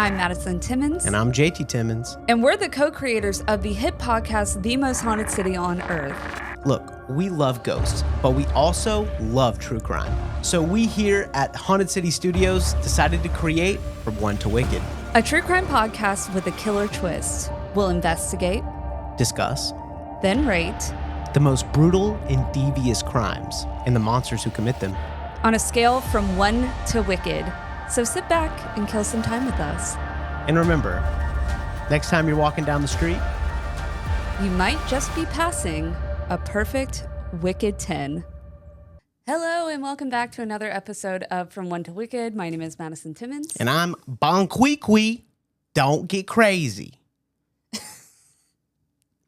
I'm Madison Timmons. And I'm JT Timmons. And we're the co-creators of the hit podcast, The Most Haunted City on Earth. Look, we love ghosts, but we also love true crime. So we here at Haunted City Studios decided to create From One to Wicked. A true crime podcast with a killer twist. We'll investigate, Discuss then rate, the most brutal and devious crimes and the monsters who commit them. on a scale from 1 to wicked. So sit back and kill some time with us. And remember, next time you're walking down the street, You might just be passing a perfect Wicked 10. Hello and welcome back to another episode of From One to Wicked. My name is Madison Timmons. and I'm Bonquiqui. Don't get crazy.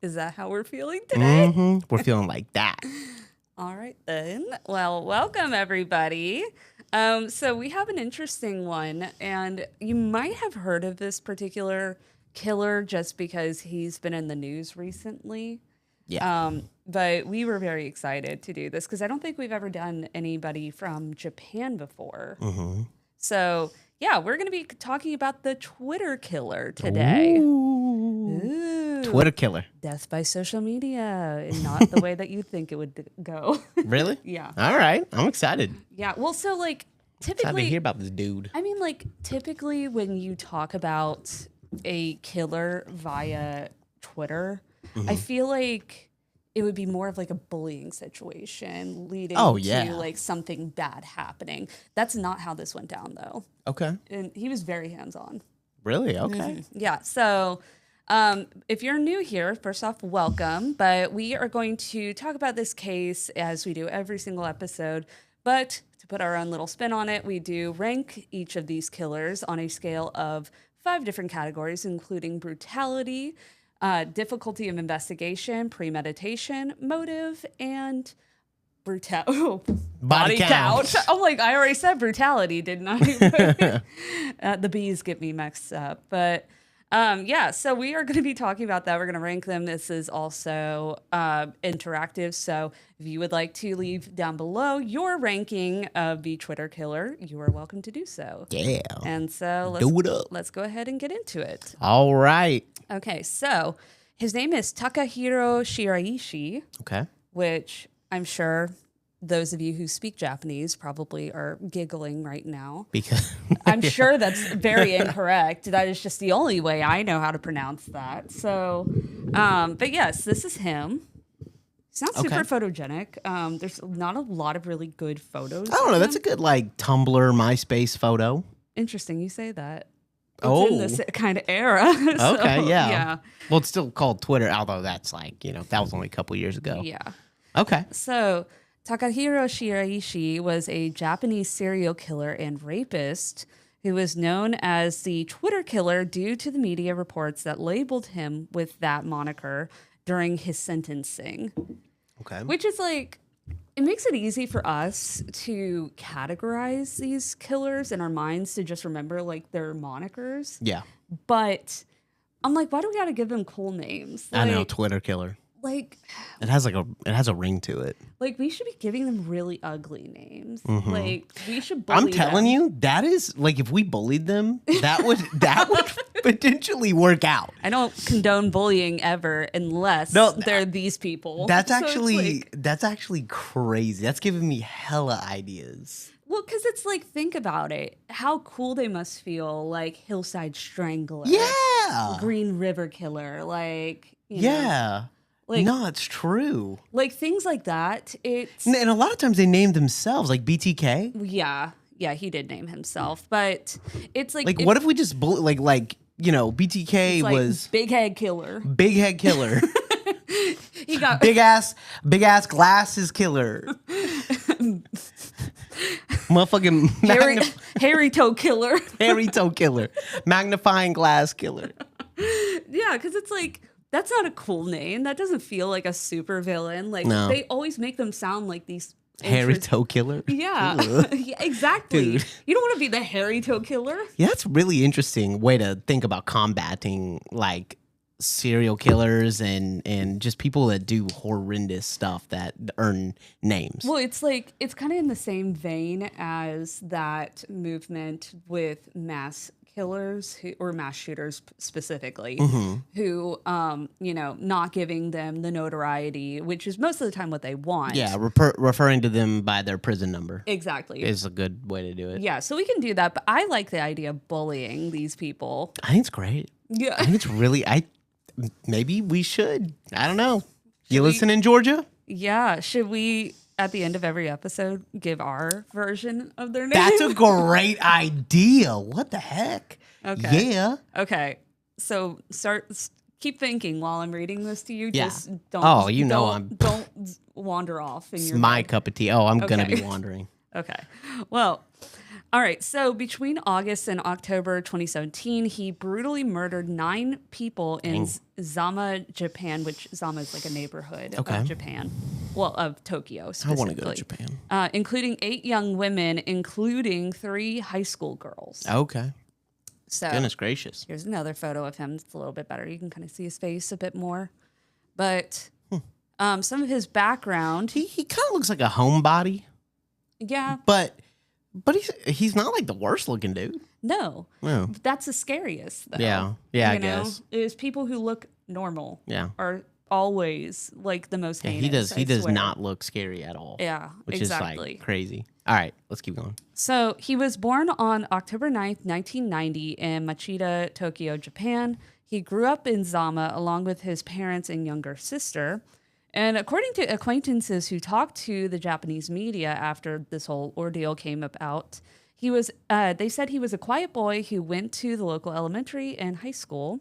Is that how we're feeling today? We're feeling like that. All right then. Well, welcome everybody. So we have an interesting one, and you might have heard of this particular killer just because he's been in the news recently. Yeah. But we were very excited to do this because I don't think we've ever done anybody from Japan before. So yeah, we're going to be talking about the Twitter killer today. Ooh. Twitter killer. Death by social media, and not the way that you think it would go. Really? Yeah. All right. I'm excited. Yeah. Well, so like Excited to typically, hear about this dude. I mean, like typically when you talk about a killer via Twitter, I feel like it would be more of like a bullying situation leading to like something bad happening. That's not how this went down though. Okay. And he was very hands-on. Really? Okay. Yeah. So if you're new here, first off, welcome. But we are going to talk about this case as we do every single episode. But to put our own little spin on it, we do rank each of these killers on a scale of 5 different categories, including brutality, difficulty of investigation, premeditation, motive, and body count. I'm like, I already said brutality, didn't I? The B's get me mixed up. But yeah, so we are going to be talking about that. We're going to rank them. This is also interactive. So if you would like to leave down below your ranking of the Twitter killer, you are welcome to do so. Yeah. And so Do it up. let's go ahead and get into it. All right. Okay, so his name is Takahiro Shiraishi, Okay. which I'm sure those of you who speak Japanese probably are giggling right now. Because I'm sure that's very incorrect. That is just the only way I know how to pronounce that. So, but yes, this is him. He's not super photogenic. There's not a lot of really good photos. I don't know. That's a good like Tumblr, MySpace photo. Interesting you say that. It's in this kind of era. So, Okay. Yeah. Yeah. Well, it's still called Twitter, although that's like, that was only a couple years ago. Yeah. Okay. So, Takahiro Shiraishi was a Japanese serial killer and rapist who was known as the Twitter killer due to the media reports that labeled him with that moniker during his sentencing. Okay. Which is like, it makes it easy for us to categorize these killers in our minds to just remember like their monikers. Yeah. But I'm like, why do we got to give them cool names? I know. Twitter killer. Like, It has a ring to it. like we should be giving them really ugly names. Like we should bully I'm telling them. you, that is like if we bullied them, that would potentially work out. I don't condone bullying ever unless they're these people. That's So it's actually like, that's actually crazy. That's giving me hella ideas. well, because it's like, think about it. How cool they must feel, like Hillside Strangler. Yeah. Green River Killer. Like, you know, Yeah. like, No, it's true. like things like that. It's, And a lot of times they name themselves, like BTK. yeah, he did name himself. But it's like, Like, what if we just BTK it's like was Big Head Killer. Big Head Killer, He got big ass glasses killer, motherfucking Hairy Toe Killer. hairy toe killer, magnifying glass killer. Yeah, because it's like, that's not a cool name. That doesn't feel like a super villain. Like, No. they always make them sound like these Hairy toe killer. Yeah. Yeah, exactly. Dude. You don't want to be the hairy toe killer. Yeah, that's a really interesting way to think about combating like serial killers and just people that do horrendous stuff that earn names. Well, it's like, it's kind of in the same vein as that movement with mass killers or mass shooters specifically, Mm-hmm. who, not giving them the notoriety, which is most of the time what they want. Yeah, referring to them by their prison number Exactly. is a good way to do it. Yeah, so we can do that, but I like the idea of bullying these people. I think it's great. Yeah. I think it's really. Maybe we should. I don't know. You listen in Georgia? Yeah. Should we, at the end of every episode, give our version of their name? That's a great idea. What the heck? Okay. Yeah. Okay. So keep thinking while I'm reading this to you. Yeah. Just don't. Oh, you know don't wander off. It's my cup of tea. Oh, I'm gonna Okay. be wandering. Okay. Well, all right. So between August and October 2017, he brutally murdered 9 people in Zama, Japan, which Zama is like a neighborhood of Japan. Well, of Tokyo I specifically. want to go to Japan. Including 8 young women, including 3 high school girls. Okay. So Goodness gracious. here's another photo of him. It's a little bit better. You can kind of see his face a bit more. But some of his background. He kind of looks like a homebody, Yeah. but he's not like the worst looking dude. No. No. That's the scariest, though. Yeah. Yeah, I You know, guess. is people who look normal Yeah. are always like the most Yeah, heinous. he does swear. not look scary at all. Yeah, Which exactly. is like crazy. All right, let's keep going. So he was born on October 9th, 1990 in Machida, Tokyo, Japan. He grew up in Zama along with his parents and younger sister. And according to acquaintances who talked to the Japanese media after this whole ordeal came about, they said he was a quiet boy who went to the local elementary and high school.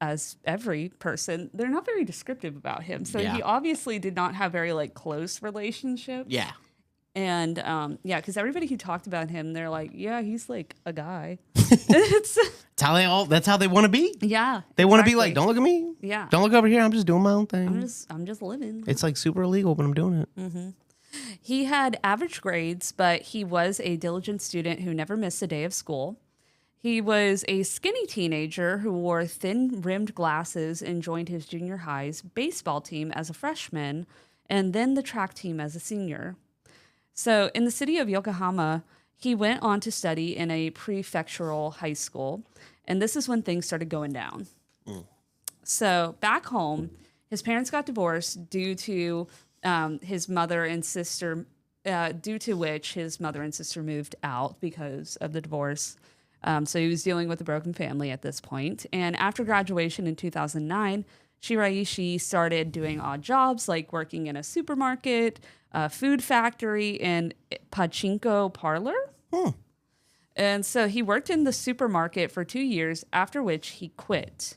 As every person, they're not very descriptive about him. So Yeah. he obviously did not have very like close relationships. Yeah. And because everybody who talked about him, they're like, yeah, he's like a guy. It's, That's how they want to be. yeah, They want to be exactly. like, don't look at me. Yeah, Don't look over here. I'm just doing my own thing. I'm just living. It's like super illegal, but I'm doing it. He had average grades, but he was a diligent student who never missed a day of school. He was a skinny teenager who wore thin-rimmed glasses and joined his junior high's baseball team as a freshman and then the track team as a senior. So in the city of Yokohama, he went on to study in a prefectural high school, and this is when things started going down. So back home, his parents got divorced due to his mother and sister, due to which his mother and sister moved out because of the divorce. So he was dealing with a broken family at this point. And after graduation in 2009, Shiraishi started doing odd jobs like working in a supermarket, a food factory, and pachinko parlor. And so he worked in the supermarket for 2 years, after which he quit.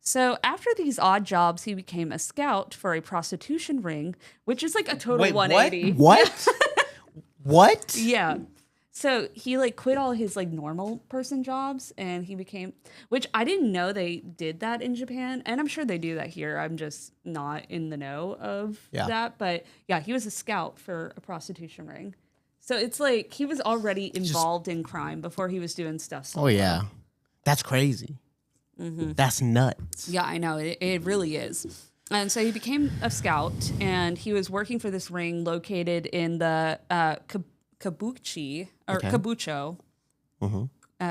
So after these odd jobs, he became a scout for a prostitution ring, which is like a total 180. What? What? Yeah. So he like quit all his like normal person jobs and he became, which I didn't know they did that in Japan. And I'm sure they do that here. I'm just not in the know of that. But yeah, he was a scout for a prostitution ring. So it's like he was already involved in crime before he was doing stuff. Oh, yeah. That's crazy. That's nuts. Yeah, I know. It really is. And so he became a scout and he was working for this ring located in the Kabuchi or Kabucho.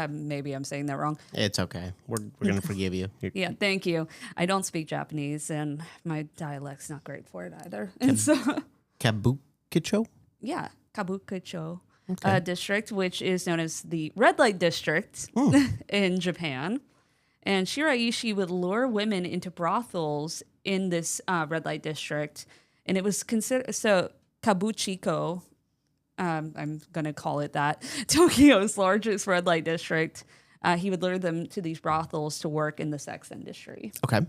Maybe I'm saying that wrong. It's okay. We're going to forgive you. Yeah, thank you. I don't speak Japanese and my dialect's not great for it either. And so, Kabukicho? yeah, Kabukicho district, which is known as the red light district in Japan. And Shiraishi would lure women into brothels in this red light district. And it was considered, so Kabuchiko, I'm going to call it that, Tokyo's largest red light district. He would lure them to these brothels to work in the sex industry. Okay.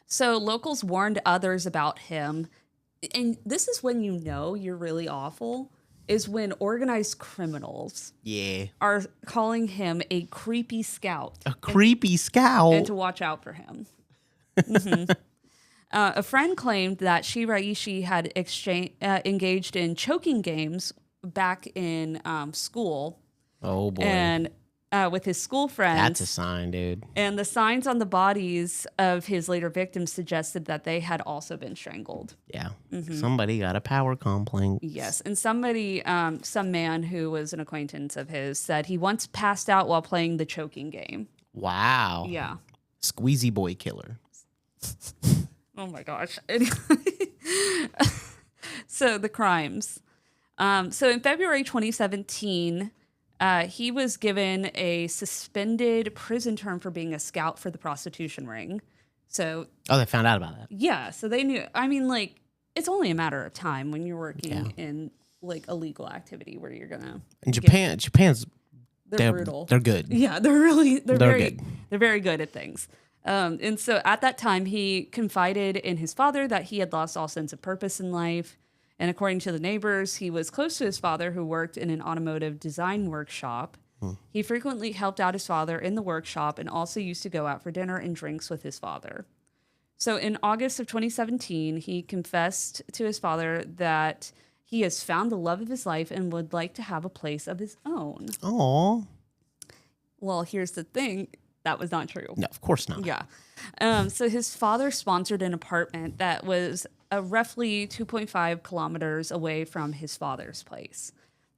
So locals warned others about him. And this is when you know you're really awful, is when organized criminals are calling him a creepy scout. A creepy scout? And to watch out for him. A friend claimed that Shiraishi had engaged in choking games back in school. Oh, boy. And with his school That's friends. a sign, dude. And the signs on the bodies of his later victims suggested that they had also been strangled. Yeah. Somebody got a power complaint. Yes. And somebody, some man who was an acquaintance of his said he once passed out while playing the choking game. Wow. Yeah. Squeezy boy killer. Oh my gosh. So the crimes. So in February 2017, he was given a suspended prison term for being a scout for the prostitution ring. So Oh, they found out about that. yeah, so they knew. I mean, like, it's only a matter of time when you're working in like illegal activity where you're gonna. In Japan's They're brutal. They're good. Yeah, they're very good. They're very good at things. And so at that time, he confided in his father that he had lost all sense of purpose in life. And according to the neighbors, he was close to his father, who worked in an automotive design workshop. He frequently helped out his father in the workshop and also used to go out for dinner and drinks with his father. So in August of 2017, he confessed to his father that he has found the love of his life and would like to have a place of his own. Oh. Well, here's the thing. That was not true. No, of course not. Yeah. So his father sponsored an apartment that was roughly 2.5 kilometers away from his father's place.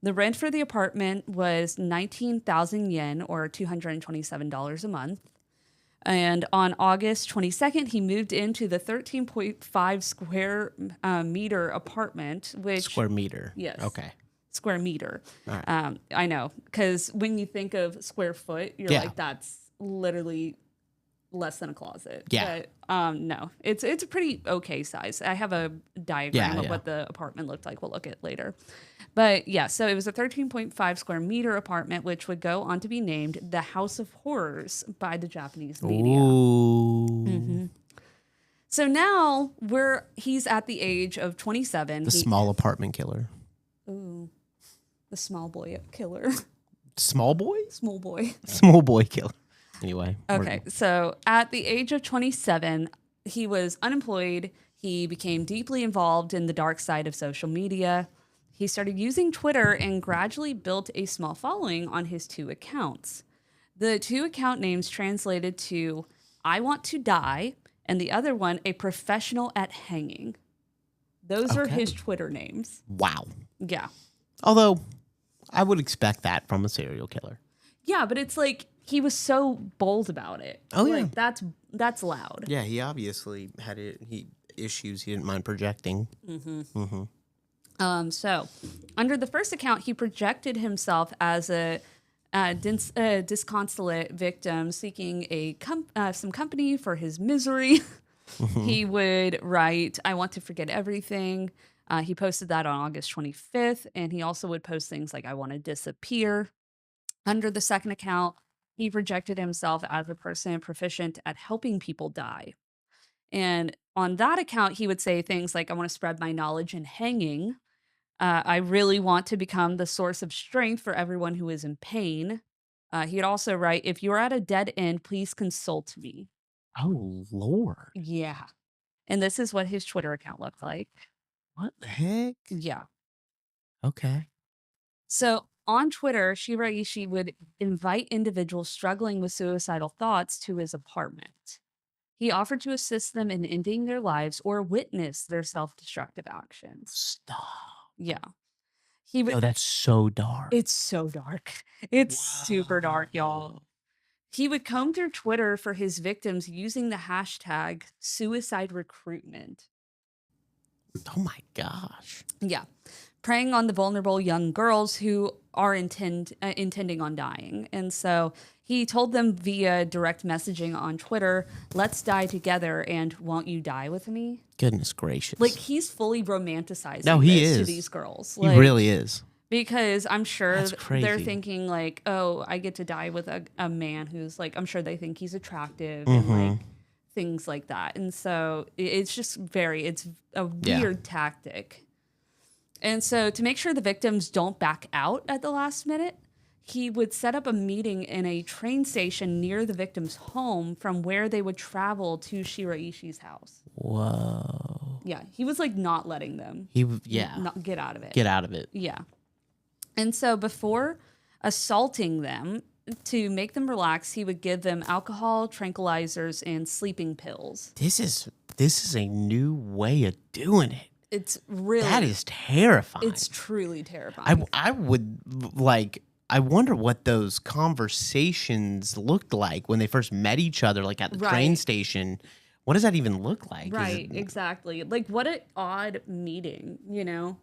The rent for the apartment was 19,000 yen, or $227 a month. And on August 22nd, he moved into the 13.5 square meter apartment, which... Square meter. Yes. Okay. Square meter. All right. I know, because when you think of square foot, you're like, that's literally less than a closet. Yeah. But no, it's a pretty okay size. I have a diagram of what the apartment looked like. We'll look at later. But yeah, so it was a 13.5 square meter apartment, which would go on to be named the House of Horrors by the Japanese media. Ooh. So now he's at the age of 27. The small apartment killer. Ooh, the small boy killer. Small boy? Small boy. Small boy killer. Anyway. Okay, so at the age of 27, he was unemployed. He became deeply involved in the dark side of social media. He started using Twitter and gradually built a small following on his 2 accounts. The 2 account names translated to I Want to Die, and the other one, A Professional at Hanging. Those are his Twitter names. Wow. Yeah. Although, I would expect that from a serial killer. Yeah, but it's like he was so bold about it. Oh, yeah. Like, that's loud. Yeah, he obviously had issues he didn't mind projecting. So, under the first account, he projected himself as a disconsolate victim seeking some company for his misery. He would write, I want to forget everything. He posted that on August 25th, and he also would post things like, I want to disappear. Under the second account, he projected himself as a person proficient at helping people die. And on that account, he would say things like, I want to spread my knowledge in hanging. I really want to become the source of strength for everyone who is in pain. He'd also write, if you're at a dead end, please consult me. Oh, Lord. Yeah. And this is what his Twitter account looked like. What the heck? Yeah. Okay. So on Twitter, Shiraishi would invite individuals struggling with suicidal thoughts to his apartment. He offered to assist them in ending their lives or witness their self-destructive actions. Stop. Yeah. He would. Yo, that's so dark. It's so dark. It's super dark, y'all. He would comb through Twitter for his victims using the hashtag suicide recruitment. Oh my gosh. Yeah. Preying on the vulnerable young girls who are intending on dying. And so he told them via direct messaging on Twitter, let's die together and won't you die with me? Goodness gracious. Like, he's fully romanticizing this to these girls. He Like, really is. Because I'm sure That's crazy. they're thinking like, oh, I get to die with a man who's like, I'm sure they think he's attractive and like things like that. And so it's just it's a weird tactic. And so to make sure the victims don't back out at the last minute, he would set up a meeting in a train station near the victim's home from where they would travel to Shiraishi's house. Whoa. Yeah. He was like not letting them get out of it. Get out of it. Yeah. And so before assaulting them, to make them relax, he would give them alcohol, tranquilizers, and sleeping pills. This is a new way of doing it. It's really... That is terrifying. It's truly terrifying. I would like... I wonder what those conversations looked like when they first met each other, like at the train station. What does that even look like? Right, exactly. Like, what an odd meeting, you know?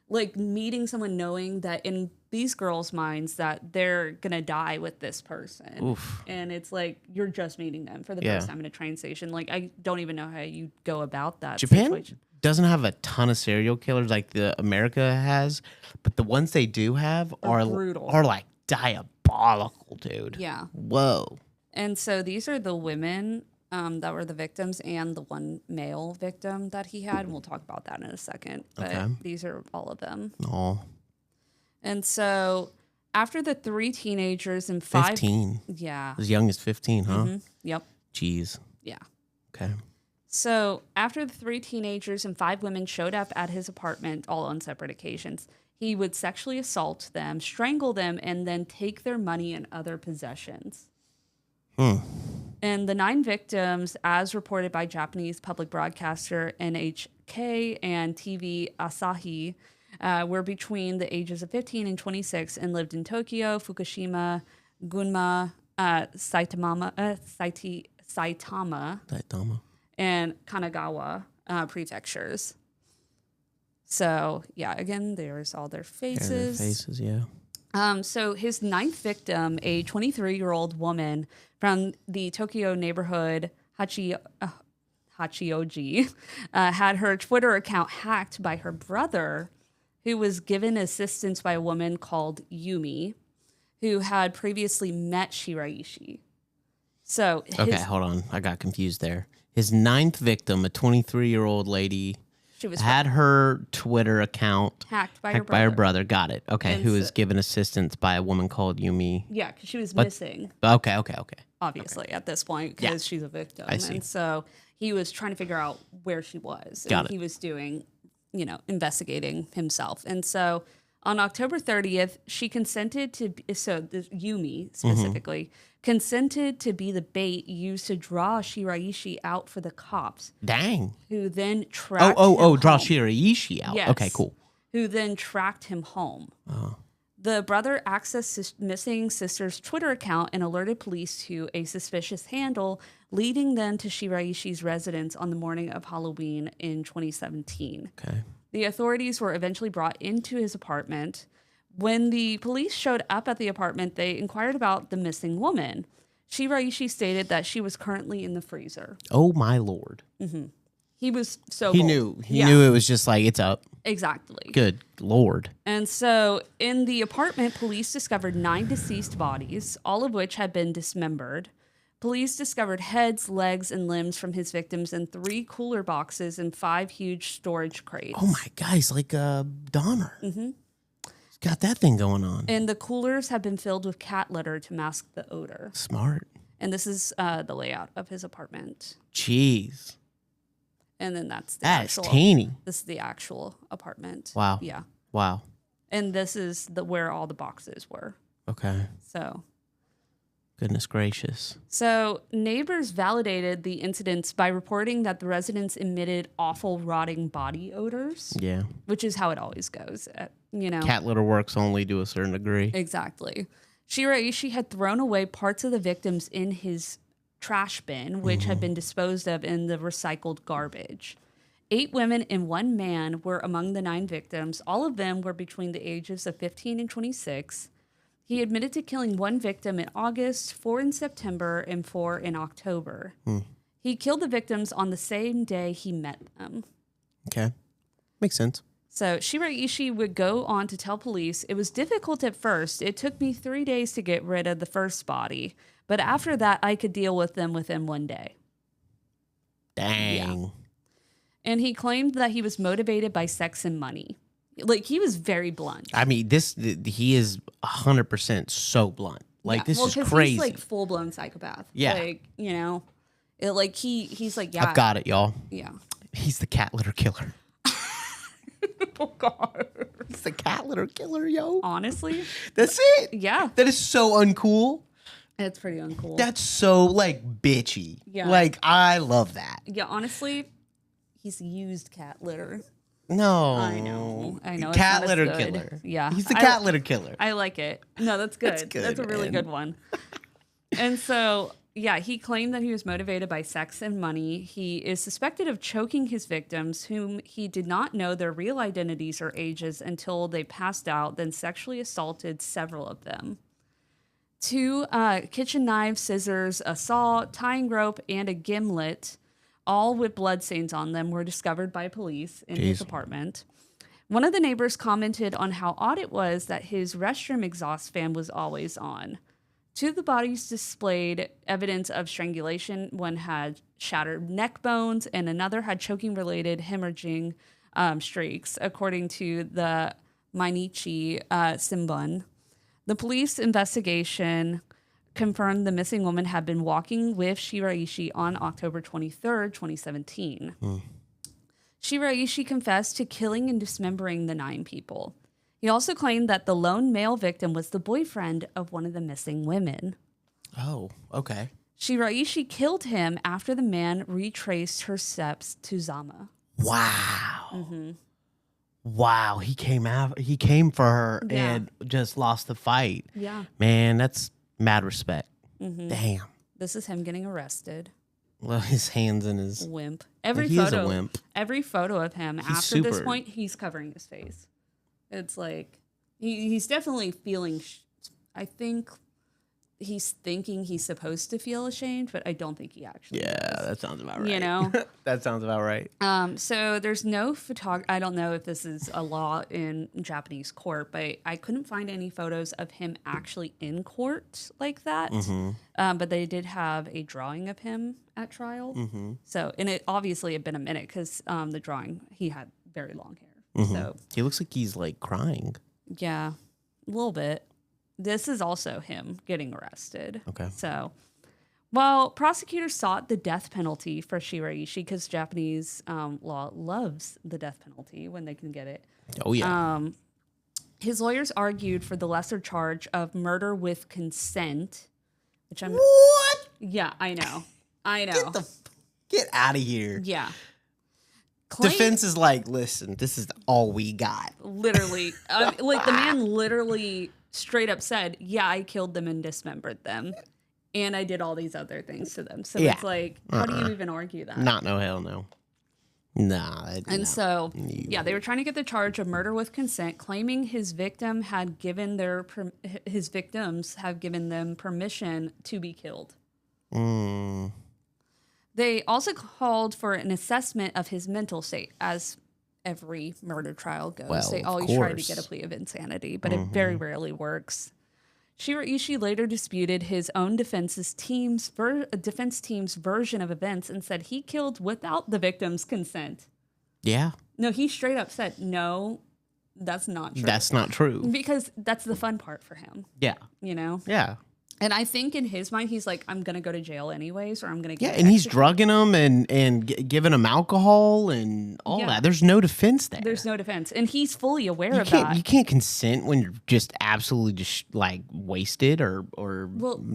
Like, meeting someone knowing that in these girls' minds that they're going to die with this person. Oof. And it's like, you're just meeting them for the first time in a train station. Like, I don't even know how you go about that situation. Doesn't have a ton of serial killers like the America has, but the ones they do have are brutal. Are like diabolical, dude. Yeah. Whoa. And so these are the women that were the victims and the one male victim that he had. And we'll talk about that in a second. But these are all of them. Oh. And so after the 3 teenagers and 5... 15. Yeah. As young as 15, huh? Mm-hmm. Yep. Jeez. Yeah. Okay. So after the 3 teenagers and 5 women showed up at his apartment, all on separate occasions, he would sexually assault them, strangle them, and then take their money and other possessions. And the 9 victims, as reported by Japanese public broadcaster NHK and TV Asahi, were between the ages of 15 and 26 and lived in Tokyo, Fukushima, Gunma, Saitama, and Kanagawa prefectures. So, yeah, again, there's all their faces. Yeah, their faces, yeah. So his 9th victim, a 23-year-old woman from the Tokyo neighborhood Hachioji, had her Twitter account hacked by her brother, who was given assistance by a woman called Yumi, who had previously met Shiraishi. So okay, hold on. I got confused there. His 9th victim, a 23-year-old lady, had her Twitter account hacked by her brother. Got it. Okay, and who was given assistance by a woman called Yumi. Yeah, because she was missing. Okay. Obviously, at this point, because she's a victim. I see. And so he was trying to figure out where she was. And he was doing, investigating himself. And so on October 30th, she consented to, Yumi specifically, consented to be the bait used to draw Shiraishi out for the cops. Dang. Who then tracked him home. Draw Shiraishi out. Yes. Okay, cool. Who then tracked him home. Oh. The brother accessed his missing sister's Twitter account and alerted police to a suspicious handle, leading them to Shiraishi's residence on the morning of Halloween in 2017. Okay. The authorities were eventually brought into his apartment. When the police showed up at the apartment, they inquired about the missing woman. Shiraishi stated that she was currently in the freezer. Oh, my Lord. Mm-hmm. He was so He bold. knew. He knew it was just like, it's up. Exactly. Good Lord. And so in the apartment, police discovered 9 deceased bodies, all of which had been dismembered. Police discovered heads, legs, and limbs from his victims in 3 cooler boxes and 5 huge storage crates. Oh, my guys, like Dahmer. Mm-hmm. He's got that thing going on. And the coolers have been filled with cat litter to mask the odor. Smart. And this is the layout of his apartment. Jeez. And then that's teeny. This is the actual apartment. Wow. Yeah. Wow. And this is where all the boxes were. Okay. So. Goodness gracious. So neighbors validated the incidents by reporting that the residents emitted awful rotting body odors. Yeah. Which is how it always goes, Cat litter works only to a certain degree. Exactly. Shiraishi had thrown away parts of the victims in his trash bin, which had been disposed of in the recycled garbage. 8 women and 1 man were among the 9 victims. All of them were between the ages of 15 and 26. He admitted to killing 1 victim in August, 4 in September, and 4 in October. He killed the victims on the same day he met them. Okay. Makes sense. So Shiraishi would go on to tell police, "It was difficult at first. It took me 3 days to get rid of the first body. But after that, I could deal with them within 1 day." Dang. Yeah. And he claimed that he was motivated by sex and money. Like, he was very blunt. I mean, he is 100% so blunt. Like, this is crazy. He's like full-blown psychopath. Yeah. Like, he's like, yeah. I've got it, y'all. Yeah. He's the cat litter killer. Oh, God. He's the cat litter killer, yo. Honestly. That's it. Yeah. That is so uncool. It's pretty uncool. That's so like bitchy. Yeah. Like I love that. Yeah, honestly, he's used cat litter. No. I know. It's Cat not as litter good. killer. Yeah. He's the cat litter killer. I like it. No, that's good. That's a really man. good one. And so, yeah, he claimed that he was motivated by sex and money. He is suspected of choking his victims, whom he did not know their real identities or ages until they passed out, then sexually assaulted several of them. 2 kitchen knives, scissors, a saw, tying rope, and a gimlet, all with bloodstains on them, were discovered by police in his apartment. One of the neighbors commented on how odd it was that his restroom exhaust fan was always on. 2 of the bodies displayed evidence of strangulation. One had shattered neck bones, and another had choking-related hemorrhaging streaks, according to the Mainichi Shimbun. The police investigation confirmed the missing woman had been walking with Shiraishi on October 23rd, 2017. Shiraishi confessed to killing and dismembering the 9 people. He also claimed that the lone male victim was the boyfriend of one of the missing women. Oh, okay. Shiraishi killed him after the man retraced her steps to Zama. Wow. Mm-hmm. Wow. He came for her Yeah. and just lost the fight. Yeah. Man, that's mad respect. Mm-hmm. Damn. This is him getting arrested. Well, his hands in his Wimp. He is a wimp. Every photo of him after this point, he's covering his face. It's like he's definitely feeling. I think he's thinking he's supposed to feel ashamed, but I don't think he actually. Yeah, does. that sounds about right. You know, that sounds about right. So there's no I don't know if this is a law in Japanese court, but I couldn't find any photos of him actually in court like that. Mm-hmm. But they did have a drawing of him at trial. Mm-hmm. So, and it obviously had been a minute because the drawing, he had very long hair. Mm-hmm. So he looks like he's like crying. yeah, a little bit. This is also him getting arrested. Okay. So, well, prosecutors sought the death penalty for Shiraishi because Japanese law loves the death penalty when they can get it. Oh, yeah. His lawyers argued for the lesser charge of murder with consent, which I'm... What? Yeah, I know. I know. Get out of here. Yeah. Defense is like, listen, this is all we got. Literally. Like, the man literally straight up said, yeah, I killed them and dismembered them. And I did all these other things to them. So it's like, how do you even argue that? Not no hell no. Nah. So, yeah, they were trying to get the charge of murder with consent, claiming his victims have given them permission to be killed. Mm. They also called for an assessment of his mental state, as every murder trial goes. Well, they always try to get a plea of insanity, but it very rarely works. Shiraishi later disputed his own defense team's version of events and said he killed without the victim's consent. Yeah. No, he straight up said, no, that's not true. That's not true. Because that's the fun part for him. Yeah. You know? Yeah. And I think in his mind, he's like, I'm going to go to jail anyways, or I'm going to get and he's drugging them and giving them alcohol and all that. There's no defense there. There's no defense. And he's fully aware of that. You can't consent when you're just absolutely just like wasted or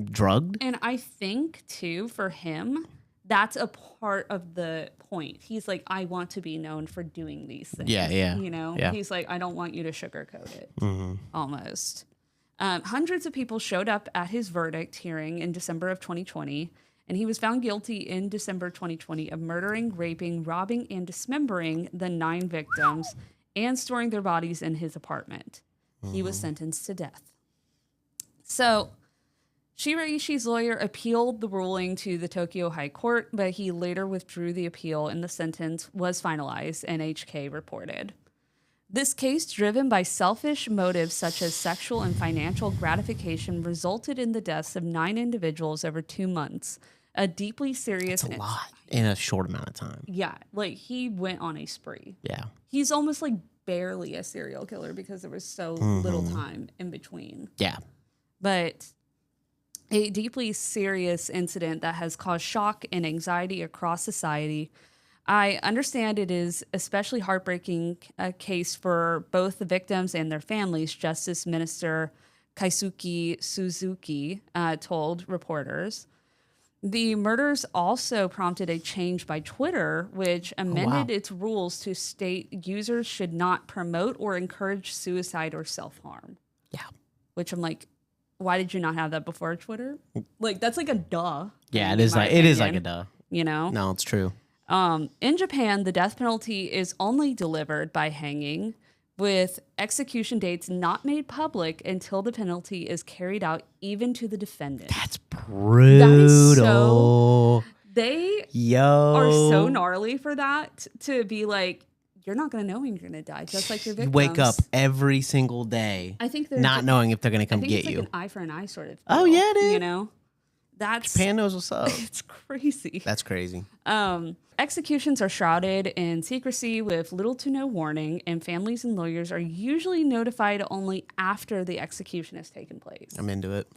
drugged. And I think, too, for him, that's a part of the point. He's like, I want to be known for doing these things. Yeah. You know? Yeah. He's like, I don't want you to sugarcoat it. Mm-hmm. Almost. Hundreds of people showed up at his verdict hearing in December of 2020, and he was found guilty in December 2020 of murdering, raping, robbing, and dismembering the 9 victims and storing their bodies in his apartment. He was sentenced to death. So, Shiraishi's lawyer appealed the ruling to the Tokyo High Court, but he later withdrew the appeal and the sentence was finalized, NHK reported. This case, driven by selfish motives such as sexual and financial gratification, resulted in the deaths of 9 individuals over 2 months. A deeply serious... That's a lot in a short amount of time. Yeah, like he went on a spree. Yeah. He's almost like barely a serial killer because there was so little time in between. Yeah. But a deeply serious incident that has caused shock and anxiety across society. I understand it is especially heartbreaking case for both the victims and their families. Justice Minister Kaisuke Suzuki, told reporters. The murders also prompted a change by Twitter, which amended its rules to state users should not promote or encourage suicide or self-harm. Yeah. Which I'm like, why did you not have that before Twitter? Like, that's like a duh. Yeah, thing, it is in my like it is like opinion, a duh. You know? No, it's true. In Japan, the death penalty is only delivered by hanging, with execution dates not made public until the penalty is carried out even to the defendant. That's brutal. That is so... They are so Yo. gnarly for that, to be like, you're not going to know when you're going to die, just like your You victims. wake up every single day I think not knowing if they're going to come I think get it's like you. an eye for an eye sort of deal, Oh, yeah, dude. You know? That's... Japan knows what's up. It's crazy. That's crazy. Executions are shrouded in secrecy with little to no warning, and families and lawyers are usually notified only after the execution has taken place. I'm into it.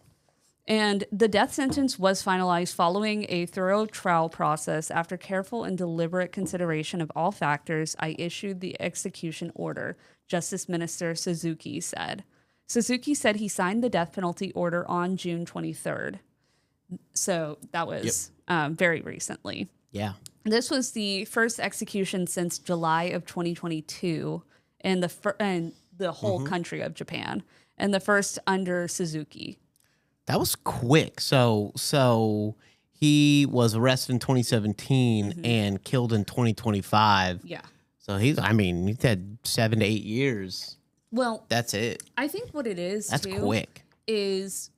And the death sentence was finalized following a thorough trial process. After careful and deliberate consideration of all factors, I issued the execution order, Justice Minister Suzuki said. Suzuki said he signed the death penalty order on June 23rd. So that was very recently. Yeah. This was the first execution since July of 2022 in the whole country of Japan, and the first under Suzuki. That was quick. So he was arrested in 2017 and killed in 2025. Yeah. So he's had 7 to 8 years. Well, That's it. I think what it is That's too quick. is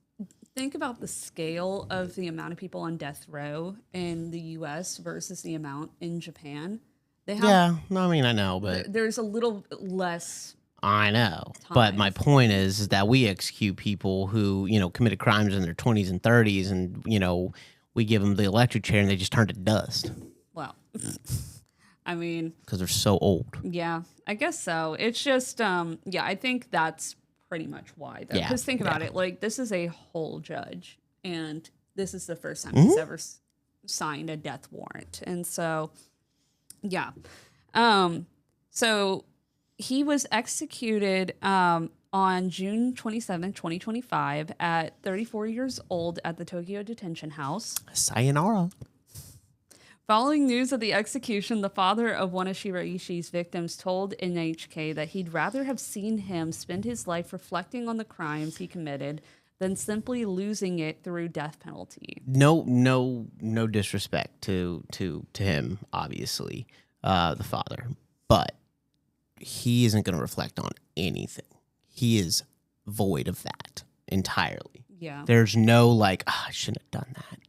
think about the scale of the amount of people on death row in the U.S. versus the amount in Japan. They have, Yeah. No, I know, but there's a little less. I know. But my point is that we execute people who, committed crimes in their 20s and 30s, and, we give them the electric chair and they just turn to dust. Well, I mean, because they're so old. Yeah, I guess so. It's just, I think that's pretty much why. Though. Because think about it, like, this is a whole judge, and this is the first time he's ever signed a death warrant. And so, yeah. So he was executed on June 27, 2025 at 34 years old at the Tokyo Detention House. Sayonara. Following news of the execution, the father of one of Shiraishi's victims told NHK that he'd rather have seen him spend his life reflecting on the crimes he committed than simply losing it through death penalty. No disrespect to him, obviously, the father, but he isn't going to reflect on anything. He is void of that entirely. Yeah. There's no I shouldn't have done that.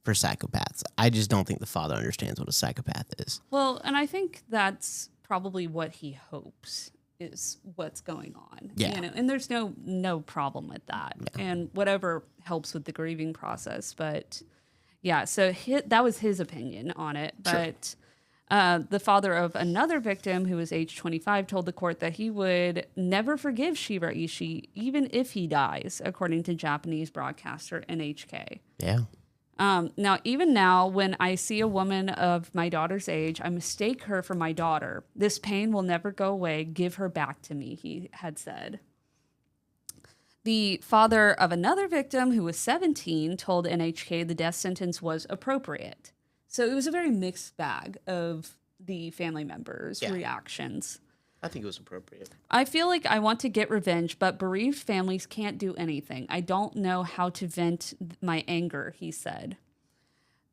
For psychopaths, I just don't think the father understands what a psychopath is. Well, and I think that's probably what he hopes is what's going on. Yeah. And there's no problem with that. Yeah. And whatever helps with the grieving process. But yeah, so that was his opinion on it. But the father of another victim who was age 25 told the court that he would never forgive Shiraishi even if he dies, according to Japanese broadcaster NHK. Yeah. Even now, when I see a woman of my daughter's age, I mistake her for my daughter. This pain will never go away. Give her back to me, he had said. The father of another victim, who was 17, told NHK the death sentence was appropriate. So it was a very mixed bag of the family members' reactions. I think it was appropriate. I feel like I want to get revenge, but bereaved families can't do anything. I don't know how to vent my anger, he said.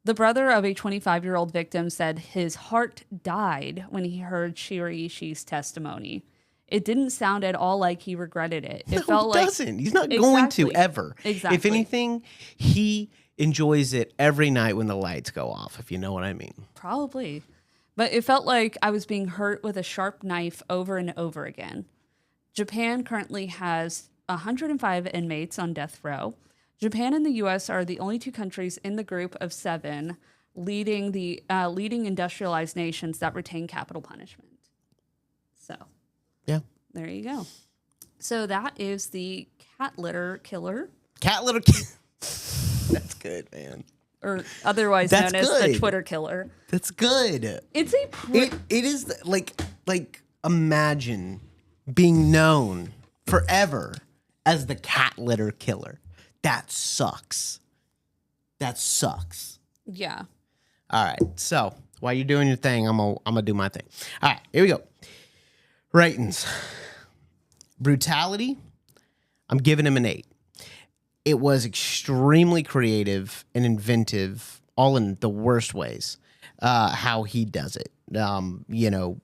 The brother of a 25-year-old victim said his heart died when he heard Shiraishi's testimony. It didn't sound at all like he regretted it. It felt like... doesn't. He's not going to, ever. Exactly. If anything, he enjoys it every night when the lights go off, if you know what I mean. Probably. But it felt like I was being hurt with a sharp knife over and over again. Japan currently has 105 inmates on death row. Japan and the U.S. are the only two countries in the group of 7 leading industrialized nations that retain capital punishment. So, yeah, there you go. So that is the cat litter killer. Cat litter. That's good, man. Or otherwise known as the Twitter killer. That's good. It's a... it is like imagine being known forever as the cat litter killer. That sucks. That sucks. Yeah. All right. So while you're doing your thing, I'm gonna do my thing. All right. Here we go. Ratings. Brutality. I'm giving him an 8. It was extremely creative and inventive, all in the worst ways. How he does it.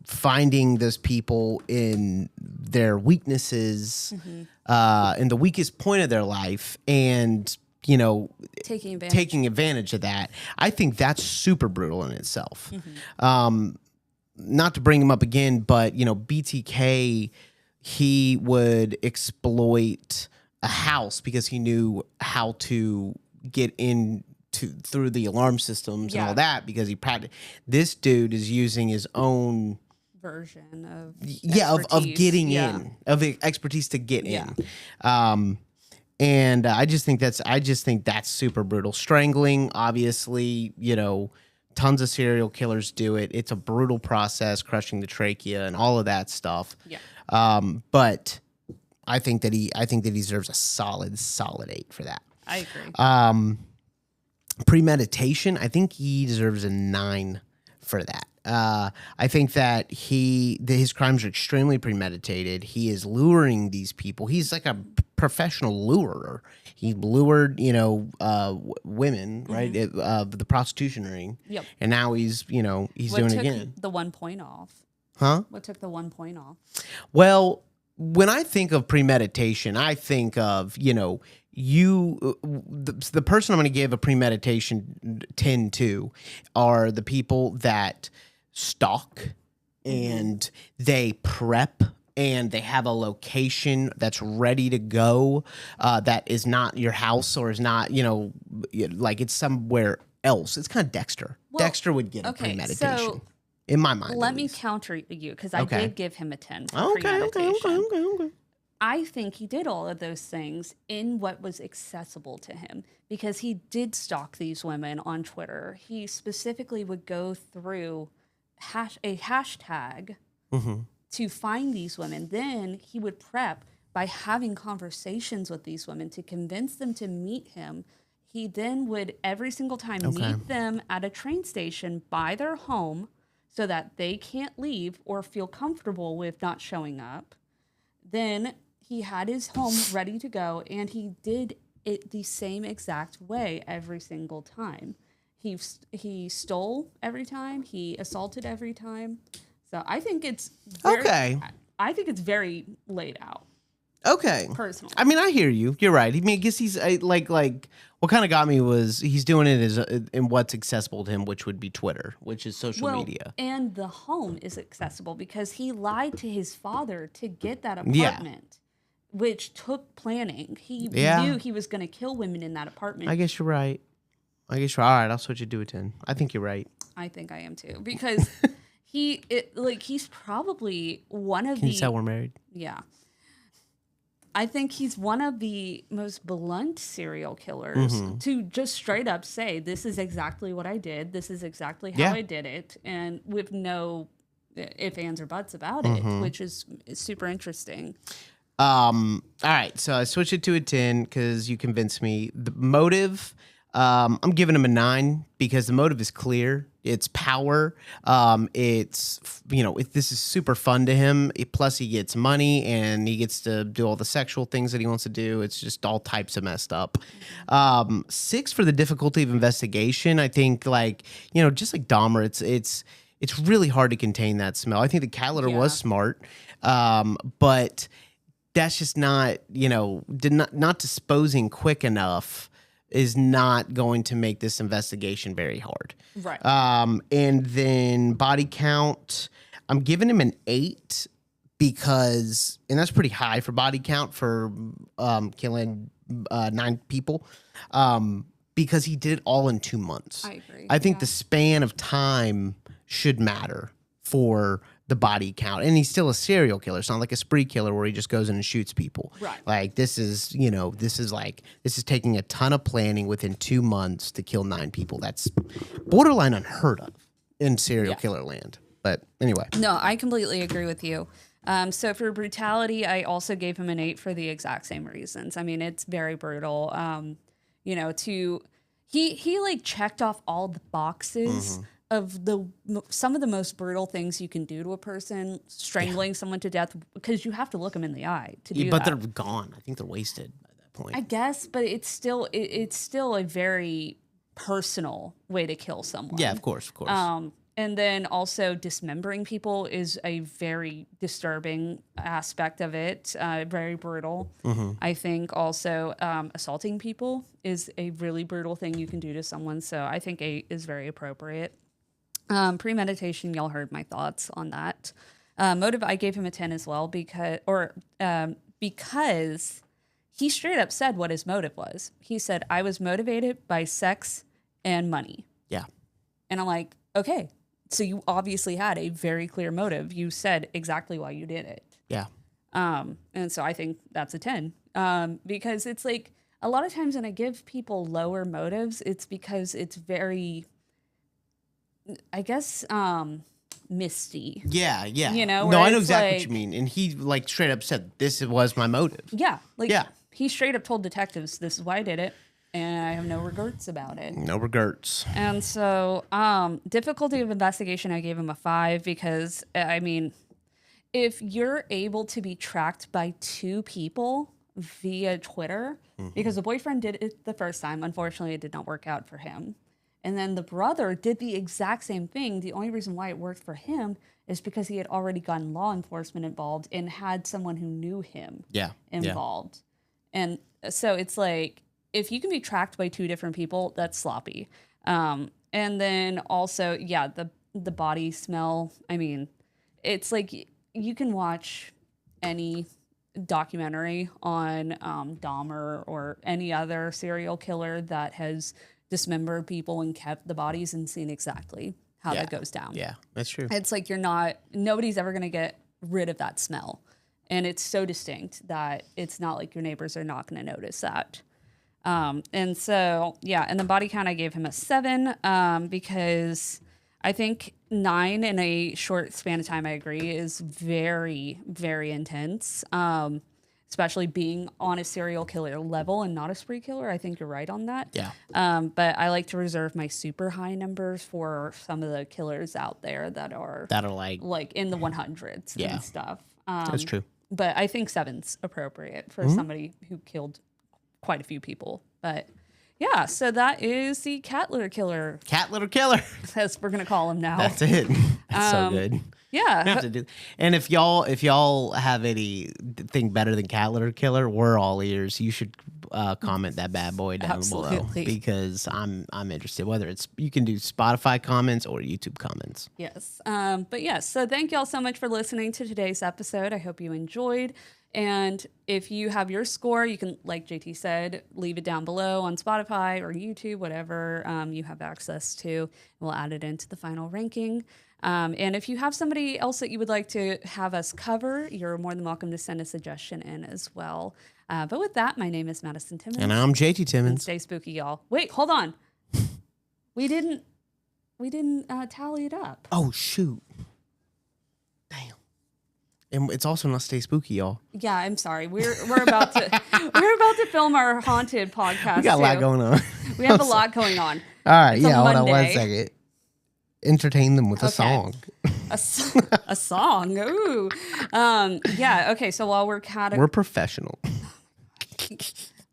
Finding those people in their weaknesses, in the weakest point of their life, and taking advantage of that. I think that's super brutal in itself. Not to bring him up again, but BTK, he would exploit a house because he knew how to get in through the alarm systems and all that, because he practiced. This dude is using his own version of of getting in, of expertise to get in. And I just think that's super brutal. Strangling, obviously, tons of serial killers do it. It's a brutal process, crushing the trachea and all of that stuff. But I think that he deserves a solid 8 for that. I agree. Premeditation, I think he deserves a 9 for that. I think that his crimes are extremely premeditated. He is luring these people. He's like a professional lurer. He lured, women, right? The prostitution ring. Yep. And now he's doing it again. The 1 point off? Huh? What took the 1 point off? Well, when I think of premeditation, I think of, the person I'm going to give a premeditation 10 to are the people that stalk and they prep and they have a location that's ready to go, that is not your house or is not, like it's somewhere else. It's kind of Dexter. Well, Dexter would get a premeditation. So in my mind. Let me counter you, because I did give him a 10 for Okay. premeditation. I think he did all of those things in what was accessible to him, because he did stalk these women on Twitter. He specifically would go through a hashtag to find these women. Then he would prep by having conversations with these women to convince them to meet him. He then would every single time meet them at a train station by their home so that they can't leave or feel comfortable with not showing up. Then he had his home ready to go, and he did it the same exact way every single time. He stole every time. He assaulted every time. So I think it's I think it's very laid out. Okay. Personally. I mean, I hear you. You're right. I mean, I guess he's like what kind of got me was he's doing it in what's accessible to him, which would be Twitter, which is social media. And the home is accessible because he lied to his father to get that apartment, which took planning. He knew he was going to kill women in that apartment. I guess you're right. All right, I'll switch it to a 10. I think you're right. I think I am too, because he's probably one of the... Can you tell we're married? Yeah. I think he's one of the most blunt serial killers to just straight up say, this is exactly what I did. This is exactly how I did it. And with no ifs, ands, or buts about it, which is super interesting. All right. So I switched it to a 10 because you convinced me. The motive, I'm giving him a 9 because the motive is clear. It's power. It's, this is super fun to him. Plus he gets money and he gets to do all the sexual things that he wants to do. It's just all types of messed up. 6 for the difficulty of investigation. I think just like Dahmer, it's really hard to contain that smell. I think the cat litter was smart. But that's just not, not disposing quick enough is not going to make this investigation very hard. Right. And then body count, I'm giving him an 8 because, and that's pretty high for body count for killing 9 people, because he did it all in 2 months. I agree. I think the span of time should matter for the body count. And he's still a serial killer. It's not like a spree killer where he just goes in and shoots people. Right. Like this is taking a ton of planning within 2 months to kill 9 people. That's borderline unheard of in serial killer land. But anyway. No, I completely agree with you. So for brutality, I also gave him an 8 for the exact same reasons. I mean, it's very brutal. You know, he like checked off all the boxes of some of the most brutal things you can do to a person, strangling someone to death, because you have to look them in the eye to do But that. they're gone. I think they're wasted by that point. I guess, but it's still a very personal way to kill someone. Yeah, of course, of course. And then also dismembering people is a very disturbing aspect of it, very brutal. I think also assaulting people is a really brutal thing you can do to someone. So I think 8 is very appropriate. Premeditation, y'all heard my thoughts on that. Motive, I gave him a 10 as well because he straight up said what his motive was. He said, I was motivated by sex and money. Yeah. And I'm like, okay, so you obviously had a very clear motive. You said exactly why you did it. Yeah. And so I think that's a 10. Because it's like a lot of times when I give people lower motives, it's because it's very, I guess, misty. Yeah, yeah. You know, no, where I know it's exactly what like- you mean. And he like straight up said, this was my motive. Yeah. Like Yeah. he straight up told detectives, this is why I did it. And I have no regrets about it. No regrets. And so, difficulty of investigation, I gave him a 5 because, I mean, if you're able to be tracked by 2 people via Twitter, because the boyfriend did it the first time, unfortunately, it did not work out for him. And then the brother did the exact same thing. The only reason why it worked for him is because he had already gotten law enforcement involved and had someone who knew him involved. And so it's like, if you can be tracked by 2 different people, that's sloppy. And then also, yeah, the body smell. I mean, it's like you can watch any documentary on Dahmer or any other serial killer that has dismembered people and kept the bodies and seen exactly how that goes down. Yeah, that's true. It's like nobody's ever going to get rid of that smell. And it's so distinct that it's not like your neighbors are not going to notice that. And so, yeah, and the body count, I gave him a 7 because I think 9 in a short span of time, I agree, is very, very intense, especially being on a serial killer level and not a spree killer. I think you're right on that. Yeah. But I like to reserve my super high numbers for some of the killers out there that are like in the 100s and stuff. That's true. But I think 7's appropriate for somebody who killed quite a few people. But yeah, so that is the cat litter killer, Cat litter killer. as we're gonna call him now. That's it. That's so good. Yeah. Have to do. And if y'all have anything better than cat litter killer, we're all ears. You should comment that bad boy down below because I'm interested. Whether it's you can do Spotify comments or YouTube comments. Yes. But yes. So thank y'all so much for listening to today's episode. I hope you enjoyed. And if you have your score, you can, like JT said, leave it down below on Spotify or YouTube, whatever you have access to. We'll add it into the final ranking. And if you have somebody else that you would like to have us cover, you're more than welcome to send a suggestion in as well. But with that, my name is Madison Timmons. And I'm JT And Timmons. stay spooky, y'all. Wait, hold on. We didn't tally it up. Oh shoot! Damn. And it's also not stay spooky, y'all. Yeah, I'm sorry. We're about to film our haunted podcast. We got a lot going on. We have a lot going on. All right, It's a hold on one Monday. second. Entertain them with a song. A song. Ooh. Yeah. Okay. So while we're We're professional.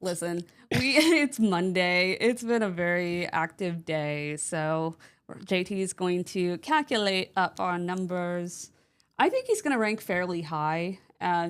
listen, it's Monday. It's been a very active day. So JT is going to calculate up our numbers. I think he's going to rank fairly high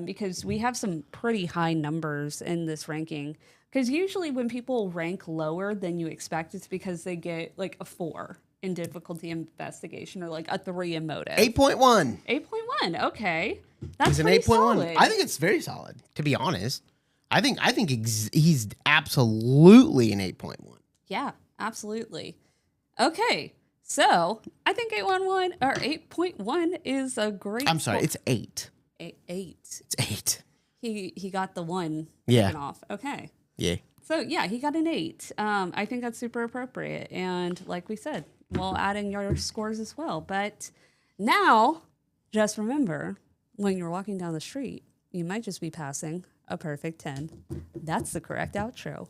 because we have some pretty high numbers in this ranking. Because usually when people rank lower than you expect, it's because they get like a 4 in difficulty investigation or like a 3 in motive. 8.1. 8.1. Okay. That's He's an pretty 8.1. solid. I think it's very solid, to be honest. I think he's absolutely an 8.1. Yeah, absolutely. Okay. So I think 8.1 is a great. I'm sorry, it's 8. 8. It's 8. He got the 1 Yeah. taken off. Okay. Yeah. So yeah, he got an 8. I think that's super appropriate. And like we said, we'll add in your scores as well. But now, just remember, When you're walking down the street, you might just be passing a perfect 10. That's the correct outro.